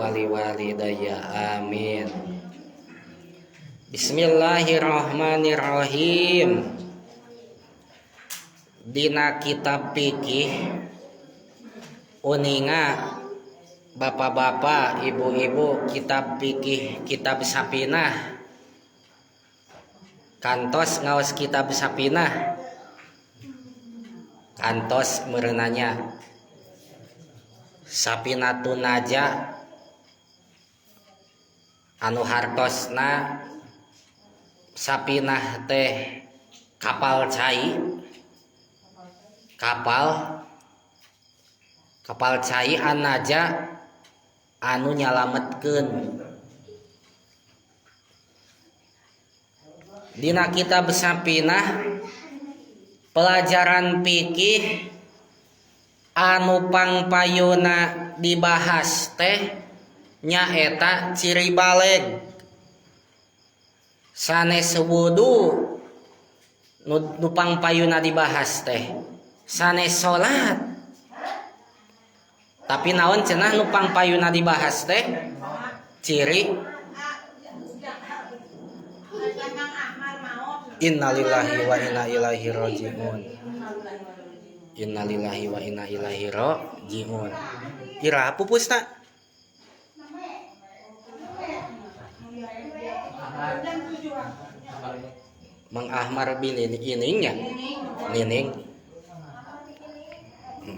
waliwalidayya amin. Bismillahirrahmanirrahim. Dina kitab fikih uninga bapak-bapak, ibu-ibu, kitab fikih kitab Sapinah kantos ngaos kitab Sapinah kantos merenanya Sapinatun Naja anu hartosna Sapinah teh kapal cai, kapal cai anaja anu nyalametkeun. Dina kitab Sapinah pelajaran fikih anu pangpayuna dibahas teh nyaeta ciri baleg. Sanes wudu nu pangpayuna dibahas teh sanes salat. Tapi naon cenah nu pangpayuna dibahas teh ciri innalillahi wa inna ilaihi rajiun. Innalillahi wa inna ilaihi rajiun. Ira pupusna Mang Ahmar bin iningnya nining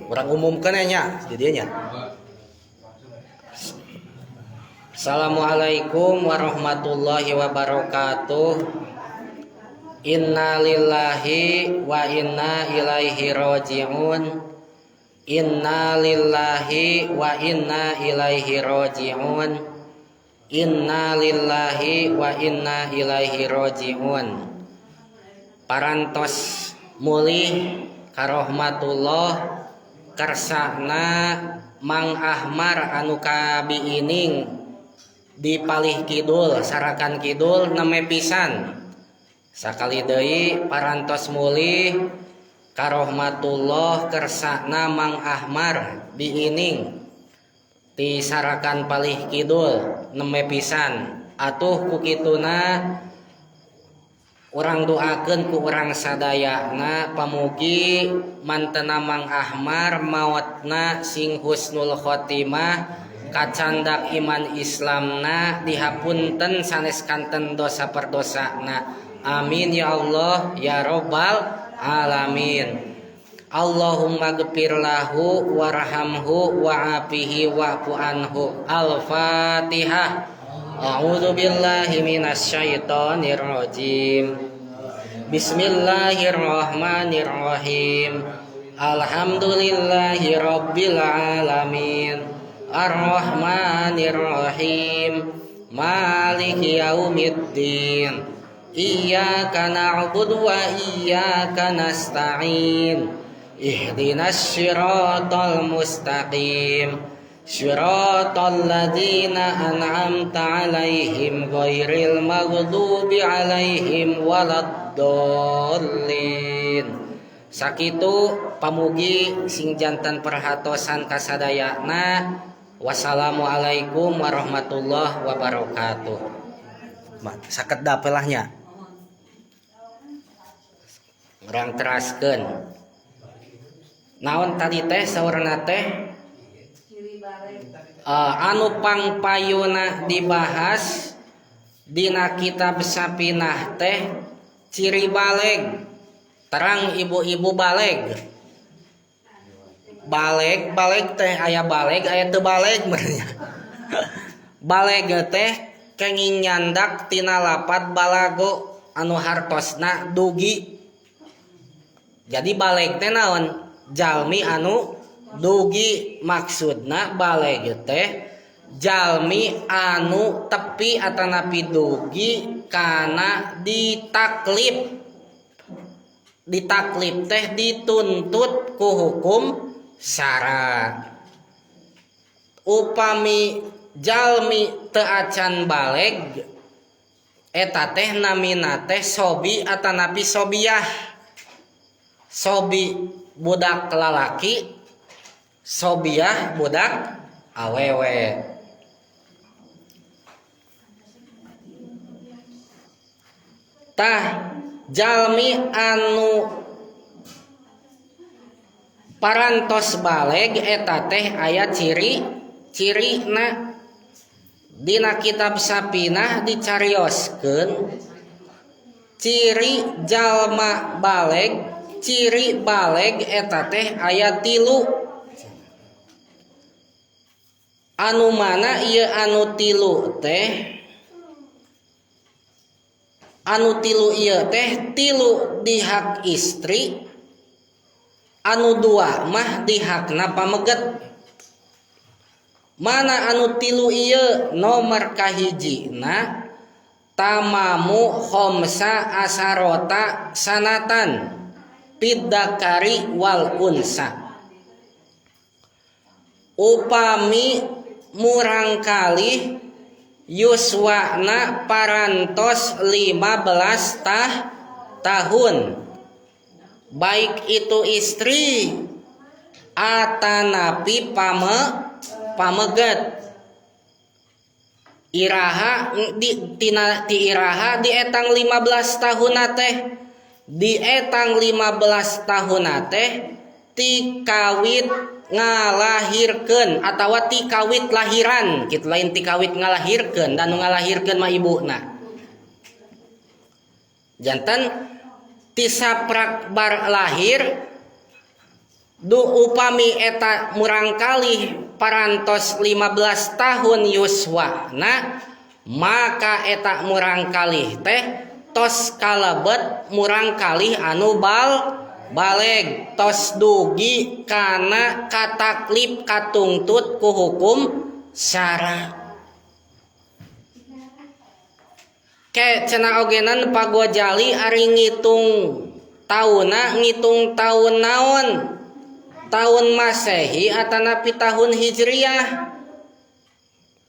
orang umumkan nya jadinya. Assalamualaikum warahmatullahi wabarakatuh. Inna lillahi wa inna ilaihi raji'un. Inna lillahi wa inna ilaihi raji'un. Inna lillahi wa inna ilaihi raji'un. Parantos mulih karahmatullah kersana Mang Ahmar anu kabiining di Palih Kidul Sarakan Kidul neme pisan. Sakali deui parantos mulih karahmatullah kersana Mang Ahmar biining di Sarakan Palih Kidul neme pisan. Atuh ku kituna urang doakeun ku urang sadayana pamugi mantena Mang Ahmar maotna sing husnul khotimah kacandak iman Islamna dihapunten sanes kanten dosa perdosana. Amin ya Allah ya Rabbal alamin. Allahumma ghfir lahu warhamhu wa'afihi wa'fu anhu. Al-Fatihah. A'udzu billahi minasyaitonir rajim. Bismillahirrahmanirrahim. Alhamdulillahi rabbil alamin. Ar-Rahmanir Rahim. Maliki yaumiddin. Iyyaka na'budu wa iyyaka nasta'in. Ihdinas siratal mustaqim. Syiratal ladzina an'amta 'alaihim ghairil maghdubi 'alaihim waladdallin. Sakitu pamugi sing janten perhatosan kasadayana. Wassalamualaikum warahmatullahi wabarakatuh. Saket dapelahnya urang teraskeun naon tadi teh saurna teh anu pangpayuna dibahas dina kitab Sapinah teh ciri baleg. Terang ibu-ibu baleg teh aya baleg aya teu baleg merenya. Baleg teh kenging nyandak tina lapat balago anu hartosna dugi. Jadi baleg teh naon? Jalmi anu dugi. Maksudna baleg teh jalmi anu tepi atanapi dugi kana ditaklif. Ditaklif teh dituntut ku hukum syara. Upami jalmi teu acan baleg eta teh namina teh sobi atanapi sobiyah. Sobi budak lalaki, sobiyah budak awewe. tah jalmi anu parantos baleg eta teh aya ciri-cirina. Dina kitab Sapinah dicarioskeun ciri jalma baleg, ciri baleg eta teh aya 3. Anu mana ieu anu 3 teh? Anu 3 ieu teh 3 di hak istri, anu 2 mah di hakna pameget. Mana anu 3 ieu? Nomor kahijina tamamu khomsa asarota sanatan piddakari wal unsa. Upami murangkalih yuswana parantos 15 tahun, baik itu istri atanapi pameget. Iraha ti iraha dietang 15 tahun teh, dietang 15 tahun teh ti kawit ngalahirkeun atawa ti kawit lahiran, kitu lain ti kawit ngalahirkeun, dan ngalahirkeun mah ibuna. Janten ti saprak bar lahir du upami eta murangkalih parantos 15 tahun yuswana, maka eta murangkalih teh tos kalebet murangkalih anu baleg, tos dugi kana kataklif katungtut ku hukum syara. Ke cenah ogenan Pak Ghazali ari ngitung tauna, ngitung tahun naon? Tahun Masehi atanapi tahun Hijriyah.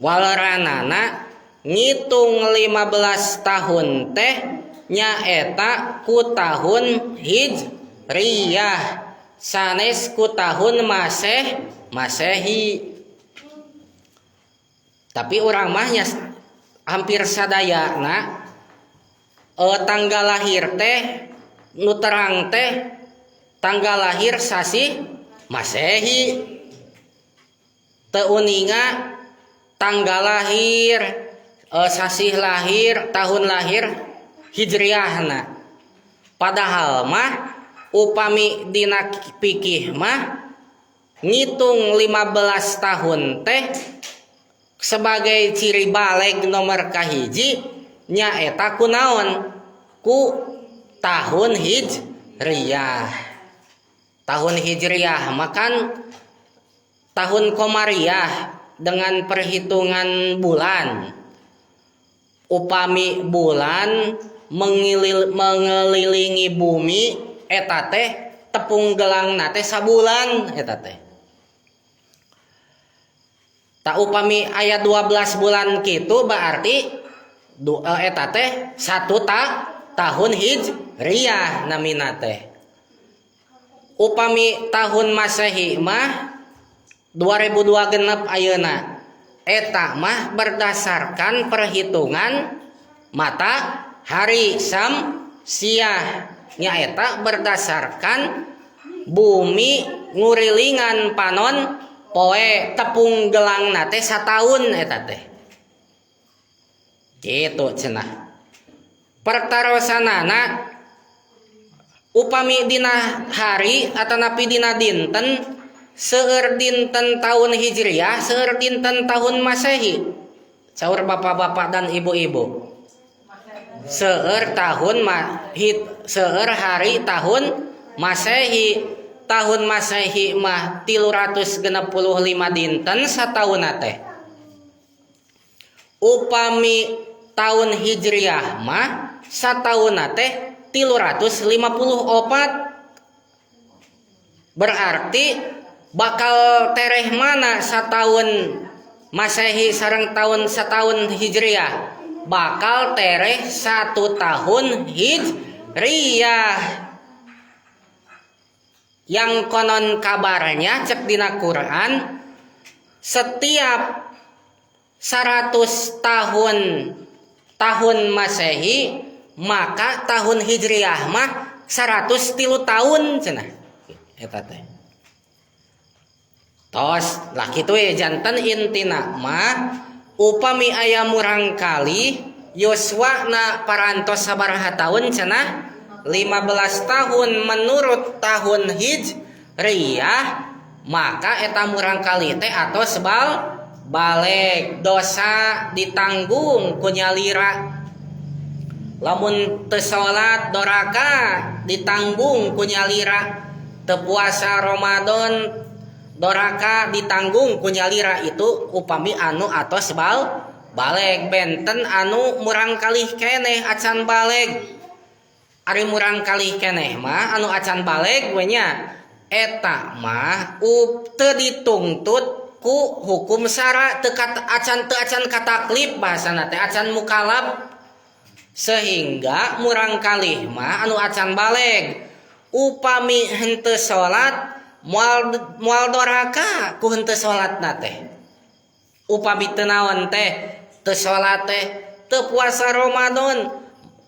Walaranana ngitung 15 tahun teh nyaeta ku tahun Hijriyah sanes ku tahun Masehi. Tapi urang mah hampir sadayana tanggal lahir teh nu terang teh tanggal lahir sasi Masehi, teu uninga tanggal lahir sasi lahir tahun lahir Hijriyahna. Padahal mah upami dina fikih mah ngitung 15 tahun teh sebagai ciri baleg nomor kahiji nyaeta kunaon? Ku tahun Hijriyah. Tahun Hijriyah makan tahun Komariah dengan perhitungan bulan. Upami bulan mengelilingi bumi eta teh tepung gelangna teh sabulan eta teh. Ta upami aya 12 bulan kitu berarti eta teh 1 tahun Hijriyah namina teh. Upami tahun Masehi mah 2002 genep ayeuna eta mah berdasarkan perhitungan matahari Syamsiah, nyaeta berdasarkan bumi ngurilingan panon poe tepung gelangna teh sataun eta teh. Kitu cenah. Pertarosanana upami dina hari atanapi dina dinten seueur dinten tahun Hijriyah, seueur dinten tahun Masehi. Saur bapak-bapak dan ibu-ibu. Seueur hari tahun Masehi. Tahun Masehi mah 365 dinten sataunna teh. Upami tahun Hijriyah mah sataunna teh 354. Berarti bakal tereh mana satahun Masehi sareng satahun Hijriyah? Bakal tereh 1 tahun Hijriyah. Yang konon kabarnya cek dina Quran setiap 100 tahun Masehi maka tahun hijriah mah 103 tahun cenah eta teh. Tos lah kitu we janten intina mah upami aya murang kali yuswana parantos sabaraha tahun cenah 15 tahun menurut tahun hijriyah, maka eta murang kali teh atos balik dosa ditanggung ku nyalira. Lamun teu salat doraka ditanggung ku nyalira, teu puasa Ramadan doraka ditanggung ku nyalira. Itu upami anu atos balik benten anu murang kalih keneh acan balik. Ari murang kalih keneh mah anu acan balik we nya eta mah teu ditungtut ku hukum syara, teu acan kataklif bahasana teh acan mukalaf. Sehingga murang kalih mah anu acan balik upami henteu salat moal doraka ku henteu salatna teh. Upami teu naon teh teu salat teh teu puasa Ramadan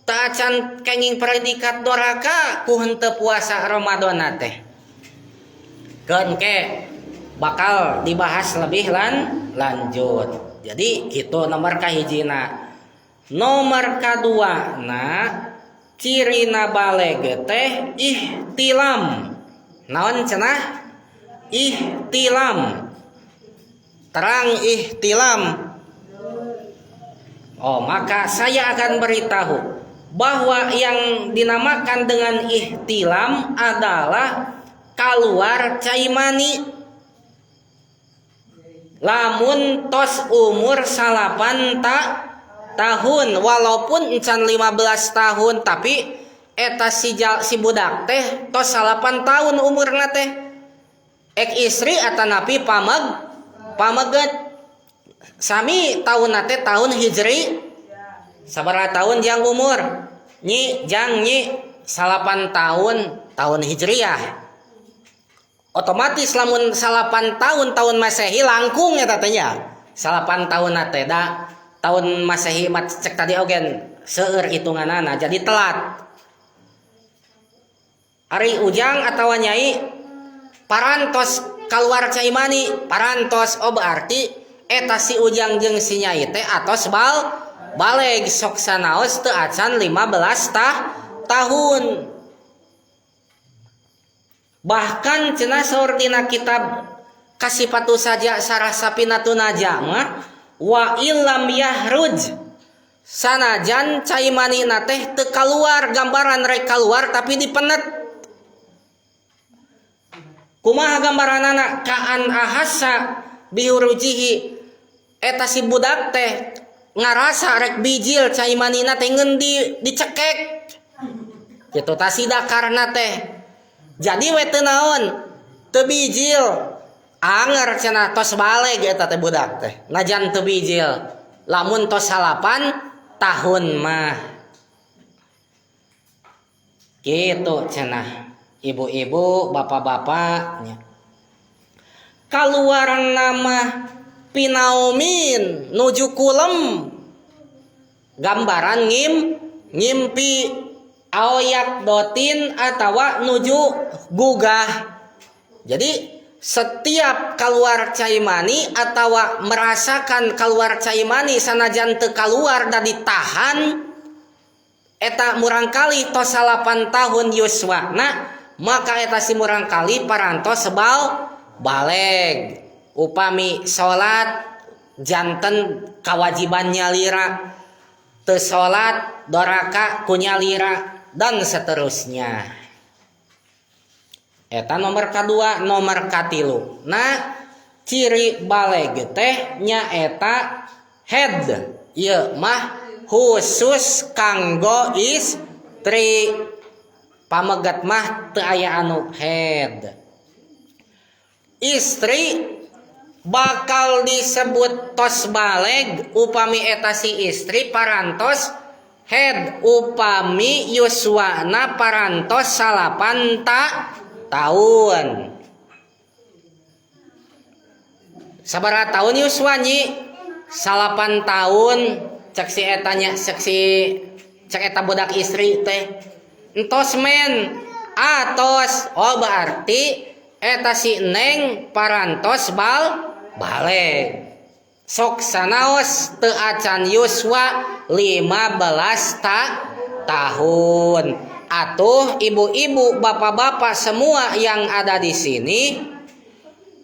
teu acan kenging predikat doraka ku henteu puasa Ramadan teh. Keun ke bakal dibahas lebih lanjut. Jadi kitu nomor kahijina. Nomor kadua na cirina baleg teh ihtilam. Naon cenah? Ihtilam. Terang ihtilam. Oh, maka saya akan beritahu bahwa yang dinamakan dengan ihtilam adalah keluar cai mani. Lamun tos umur 8 tahun walaupun encan 15 tahun tapi eta si budak teh tos 8 tahun umurna teh ek istri atanapi pameget sami tahunna teh tahun hijri sabaraha tahun jang umur nyi 8 tahun hijriah otomatis lamun 8 tahun Masehi langkung eta teh nya 8 tahun teh da tahun Masehi mat cek tadi ogen seueur hitunganana jadi telat. Ari ujang atawa nyai parantos kaluar cai mani parantos berarti eta si ujang jeung si nyai teh atos baleg sok sanaos teu acan 15 tahun. Bahkan cenah saur dina kitab Kasifatu Saja Sarah Sapinatun Najah mah wa illam yahruj sanajan cai manina teh teu kaluar gambaran rek kaluar tapi dipenet. Kumaha gambaranana kaan ahassa bihurujihi eta si budak teh ngarasa rek bijil cai manina teh ngeun dicekek kitu tah sidakarna teh jadi we teu naon teu bijil. Anger cenah tos baleg eta teh budak teh najan teu bijil lamun tos 8 tahun mah kitu cenah ibu-ibu bapak-bapak nya. Kaluaran nama pinaumin nuju kulem gambaran ngimpi aoyak dotin atawa nuju gugah. Jadi setiap keluar cai mani atau merasakan keluar cai mani sanajan teu kaluar dan ditahan eta murang kali tos 8 tahun yuswana maka eta si murang kali parantos baleg upami salat janten kewajiban nyalira teu salat doraka ku nyalira dan seterusnya. Eta nomor kedua. Nomor katilu nah ciri baleg teh nyaeta head ieu mah khusus kanggo istri pamegat mah teu aya anu head. Istri bakal disebut tos baleg upami eta si istri parantos head upami yuswana parantos 8 tahun. Sabaraha tahun yuswa nyi 8 tahun cek si etanya cek si cek eta budak istri teh entos men atos berarti eta si neng parantos baleg sok sanaos teu acan yuswa 15 tahun. Atuh ibu-ibu, bapak-bapak semua yang ada di sini,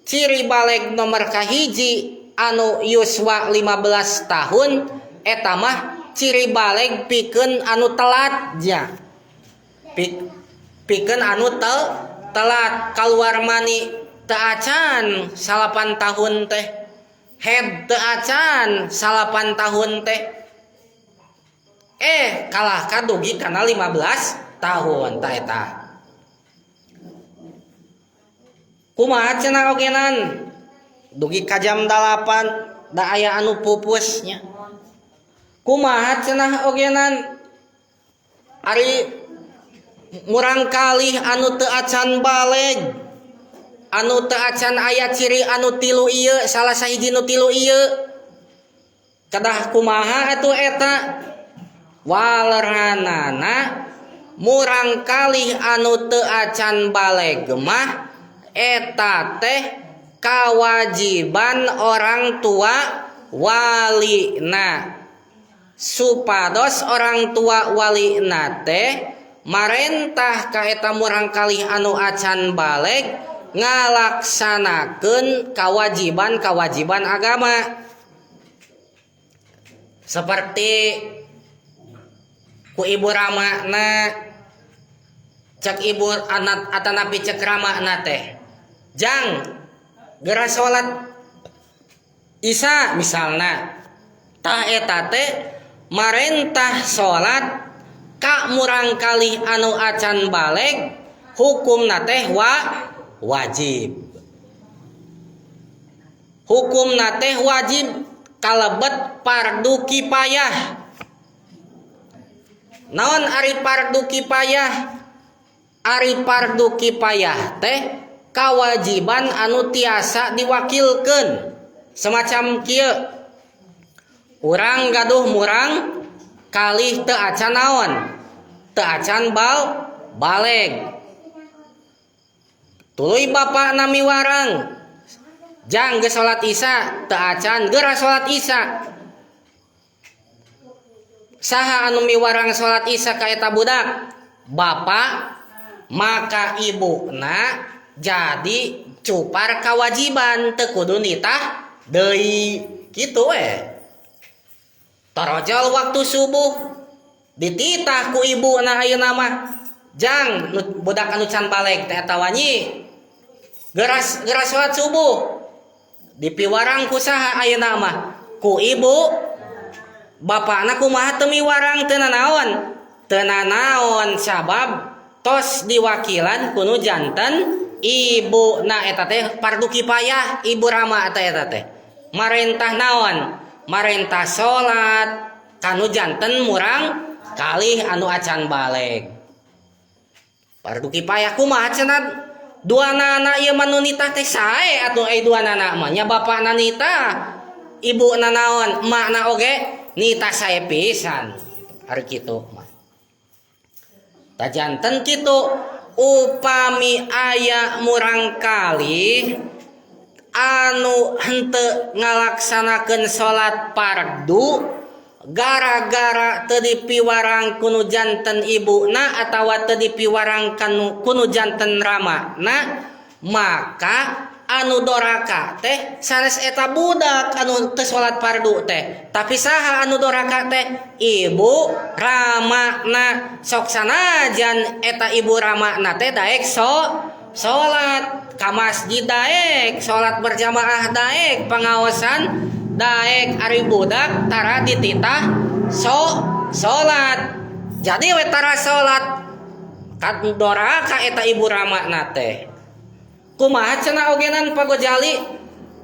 ciri baleg nomor kahiji anu yuswa 15 tahun eta mah ciri baleg pikeun anu telatnya. Pikeun anu telat keluar mani teu acan 8 tahun teh. Head teu acan 8 tahun teh. Kalah kadugi karena 15 tahun ta eta. Kumaha cenah ogenan dugi ka jam 8 da aya anu pupusnya. Kumaha cenah ogenan ari murang kalih anu teu acan baleg, anu teu acan aya ciri anu tilu ieu, salah sahiji nu tilu ieu. Kadah kumaha atuh eta? Waleranana murang kalih anu teu acan baleg mah eta teh kawajiban orang tua walina, supados orang tua walina teh marentah ka eta murang kalih anu acan baleg ngalaksanakeun kawajiban agama. Seperti ku ibu ramana cek ibu anak atanapi cek ramana teh jang geura salat isya misalna tah eta teh marentah salat ka murang kalih anu acan baleg hukumna teh wajib. Hukumna teh wajib kalebet fardu kifayah. Naon ari fardu kifayah? Ari fardu kifayah teh kawajiban anu tiasa diwakilkeun. Semacam kieu. Urang gaduh murang kalih teu acan naon? Teu acan baleg. Tuluy bapana miwarang. Jang geus salat isya teu acan geura salat isya. Saha anu miwarang salat isya ka eta budak? Bapak, maka ibuna jadi cupar kawajiban teu kudu nitah deui kitu we. Tarojol waktu subuh dititah ku ibuna ayeuna mah. Jang budak anu can baleg teh eta wanyi. Geras salat subuh dipiwarang ku saha ayeuna mah? Ku ibu. Bapakna kumaha teu miwarang teu nanaon sabab tos diwakilan kuno janten ibu na eta teh fardu kifayah ibu rama eta teh marentah naon marentah salat kanu janten murang kalih anu acan baleg fardu kifayah kumaha cenah duanana ieu manu nitah teh sae atuh duanana mah nya bapakna nitah ibu na naon emakna oge nitah sae pisan ari kitu mah tajanten kitu upami aya murang kalih anu henteu ngalaksanakeun salat fardu gara-gara teu dipiwarang kunu janten ibuna atawa teu dipiwarang kunu janten ramana maka anu doraka teh sanes eta budak anu teu salat fardu teh tapi saha anu doraka teh ibu ramana sok sanajan eta ibu ramana teh daek salat ka masjid daek salat berjamaah daek pangaosan daek ari budak tara dititah salat jadi we tara salat kad doraka eta ibu ramana teh kumaha cenah ogenan pagojali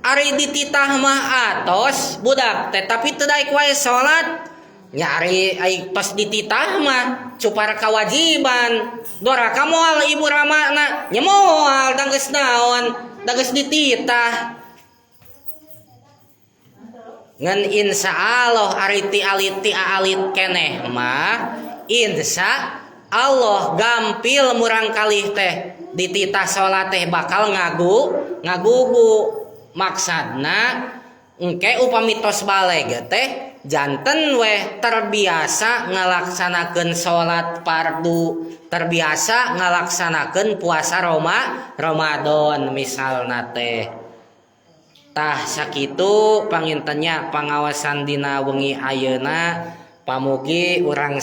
ari dititah mah atos budak teh tapi teu daek wae salat nyari ai tos dititah mah cupar kawajiban doraka moal ibu ramana nya moal da geus naon da geus dititah ngan insyaallah ari ti alit keneh mah insya Allah gampil murang kalih teh di titah salat teh bakal ngagugu maksudna engke upami tos baleg teh janten weh terbiasa ngalaksanakeun salat fardu terbiasa ngalaksanakeun puasa Ramadan misalna teh tah sakitu pangintennya pangawasan dina wengi ayeuna pamugi urang